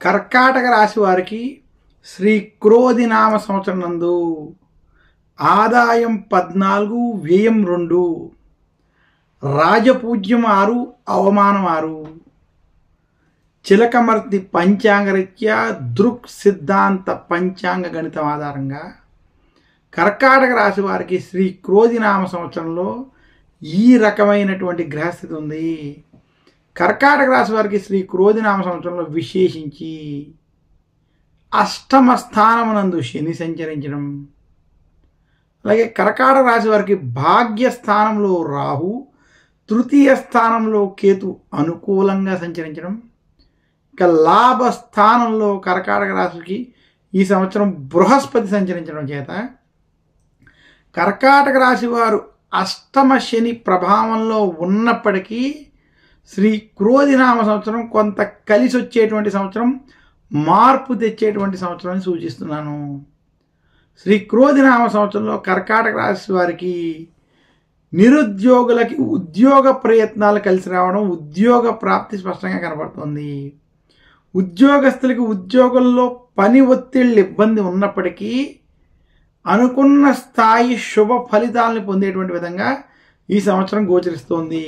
కర్కాటక రాశి వారికి శ్రీ క్రోధినామ సంవత్సరం నందు ఆదాయం 14, వ్యయం 2, రాజపూజ్యం 6, అవమానం 6. చిలకమర్తి పంచాంగరీత్యా దృక్ సిద్ధాంత పంచాంగ గణితం ఆధారంగా కర్కాటక రాశి వారికి శ్రీ క్రోధినామ సంవత్సరంలో ఈ రకమైనటువంటి గ్రహస్థితి ఉంది. కర్కాటక రాశి వారికి శ్రీ క్రోధినామ సంవత్సరంలో విశేషించి అష్టమ స్థానమునందు శని సంచరించడం, అలాగే కర్కాటక రాశి వారికి భాగ్యస్థానంలో రాహు, తృతీయ స్థానంలో కేతు అనుకూలంగా సంచరించడం, ఇక లాభస్థానంలో కర్కాటక రాశికి ఈ సంవత్సరం బృహస్పతి సంచరించడం చేత కర్కాటక రాశి వారు అష్టమ శని ప్రభావంలో ఉన్నప్పటికీ శ్రీ క్రోధినామ సంవత్సరం కొంత కలిసి వచ్చేటువంటి సంవత్సరం, మార్పు తెచ్చేటువంటి సంవత్సరం అని సూచిస్తున్నాను. శ్రీ క్రోధినామ సంవత్సరంలో కర్కాటక రాశి వారికి నిరుద్యోగులకి ఉద్యోగ ప్రయత్నాలు కలిసి రావడం, ఉద్యోగ ప్రాప్తి స్పష్టంగా కనబడుతుంది. ఉద్యోగస్తులకి ఉద్యోగంలో పని ఒత్తిళ్ళు ఇబ్బంది ఉన్నప్పటికీ అనుకున్న స్థాయి శుభ ఫలితాలను పొందేటువంటి విధంగా ఈ సంవత్సరం గోచరిస్తోంది.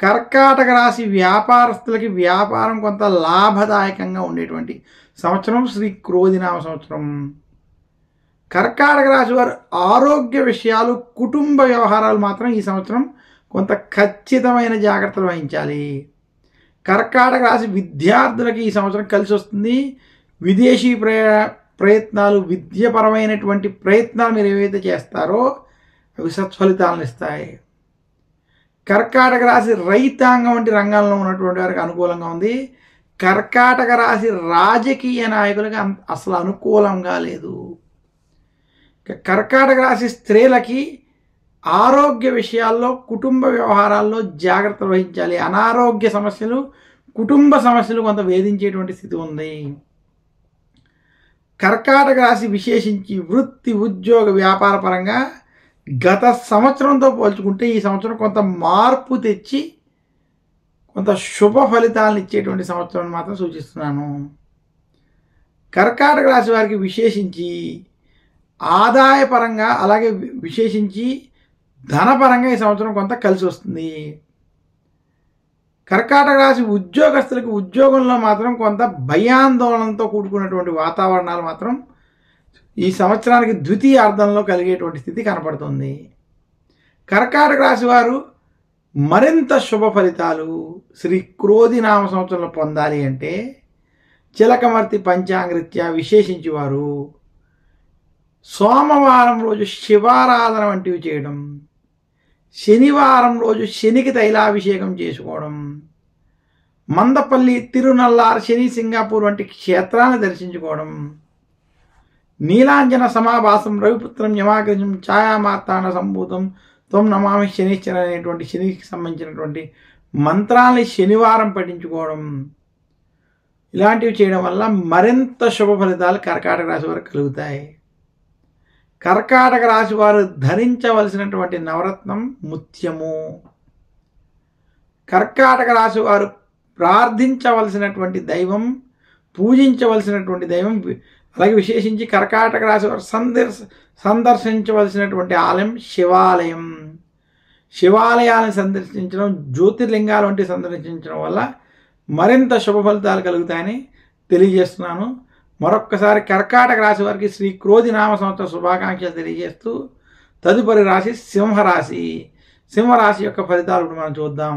కర్కాటక రాశి వ్యాపారస్తులకి వ్యాపారం కొంత లాభదాయకంగా ఉండేటువంటి సంవత్సరం శ్రీ క్రోధినామ సంవత్సరం. కర్కాటక రాశి వారు ఆరోగ్య విషయాలు, కుటుంబ వ్యవహారాలు మాత్రం ఈ సంవత్సరం కొంత ఖచ్చితమైన జాగ్రత్తలు వహించాలి. కర్కాటక రాశి విద్యార్థులకి ఈ సంవత్సరం కలిసి వస్తుంది. విదేశీ ప్రయత్నాలు, విద్యపరమైనటువంటి ప్రయత్నాలు మీరు ఏవైతే చేస్తారో అవి సత్ఫలితాలను ఇస్తాయి. కర్కాటక రాశి రైతాంగం వంటి రంగాల్లో ఉన్నటువంటి వారికి అనుకూలంగా ఉంది. కర్కాటక రాశి రాజకీయ నాయకులకి అసలు అనుకూలంగా లేదు. కర్కాటక రాశి స్త్రీలకి ఆరోగ్య విషయాల్లో, కుటుంబ వ్యవహారాల్లో జాగ్రత్తలు వహించాలి. అనారోగ్య సమస్యలు, కుటుంబ సమస్యలు కొంత వేధించేటువంటి స్థితి ఉంది. కర్కాటక రాశి విశేషించి వృత్తి, ఉద్యోగ, వ్యాపార పరంగా గత సంవత్సరంతో పోల్చుకుంటే ఈ సంవత్సరం కొంత మార్పు తెచ్చి కొంత శుభ ఫలితాలను ఇచ్చేటువంటి సంవత్సరం మాత్రం సూచిస్తున్నాను. కర్కాటక రాశి వారికి విశేషించి ఆదాయపరంగా, అలాగే విశేషించి ధనపరంగా ఈ సంవత్సరం కొంత కలిసి వస్తుంది. కర్కాటక రాశి ఉద్యోగస్తులకి ఉద్యోగంలో మాత్రం కొంత భయాందోళనతో కూడుకున్నటువంటి వాతావరణాలు మాత్రం ఈ సంవత్సరానికి ద్వితీయార్థంలో కలిగేటువంటి స్థితి కనపడుతుంది. కర్కాటక రాశి వారు మరింత శుభ ఫలితాలు శ్రీ క్రోధినామ సంవత్సరంలో పొందాలి అంటే చిలకమర్తి పంచాంగరీత్యా విశేషించి వారు సోమవారం రోజు శివారాధన వంటివి చేయడం, శనివారం రోజు శనికి తైలాభిషేకం చేసుకోవడం, మందపల్లి, తిరునల్లార్, శని సింగాపూర్ వంటి క్షేత్రాలను దర్శించుకోవడం, నీలాంజన సమాభాసం, రవిపుత్రం, యమాగ్రజం, ఛాయామార్తాండ సంభూతం, త్వం నమామి శనిశ్చర అనేటువంటి శనికి సంబంధించినటువంటి మంత్రాలని శనివారం పఠించుకోవడం, ఇలాంటివి చేయడం వల్ల మరింత శుభ ఫలితాలు కర్కాటక రాశి వారికి కలుగుతాయి. కర్కాటక రాశి వారు ధరించవలసినటువంటి నవరత్నం ముత్యము. కర్కాటక రాశి వారు ప్రార్థించవలసినటువంటి దైవం, పూజించవలసినటువంటి దైవం, అలాగే విశేషించి కర్కాటక రాశి వారు సందర్శించవలసినటువంటి ఆలయం శివాలయం. శివాలయాన్ని సందర్శించడం, జ్యోతిర్లింగాలు వంటి సందర్శించడం వల్ల మరింత శుభ ఫలితాలు కలుగుతాయని తెలియజేస్తున్నాను. మరొక్కసారి కర్కాటక రాశి వారికి శ్రీ క్రోధినామ సంవత్సర శుభాకాంక్షలు తెలియజేస్తూ తదుపరి రాశి సింహరాశి. సింహరాశి యొక్క ఫలితాలు ఇప్పుడు మనం చూద్దాం.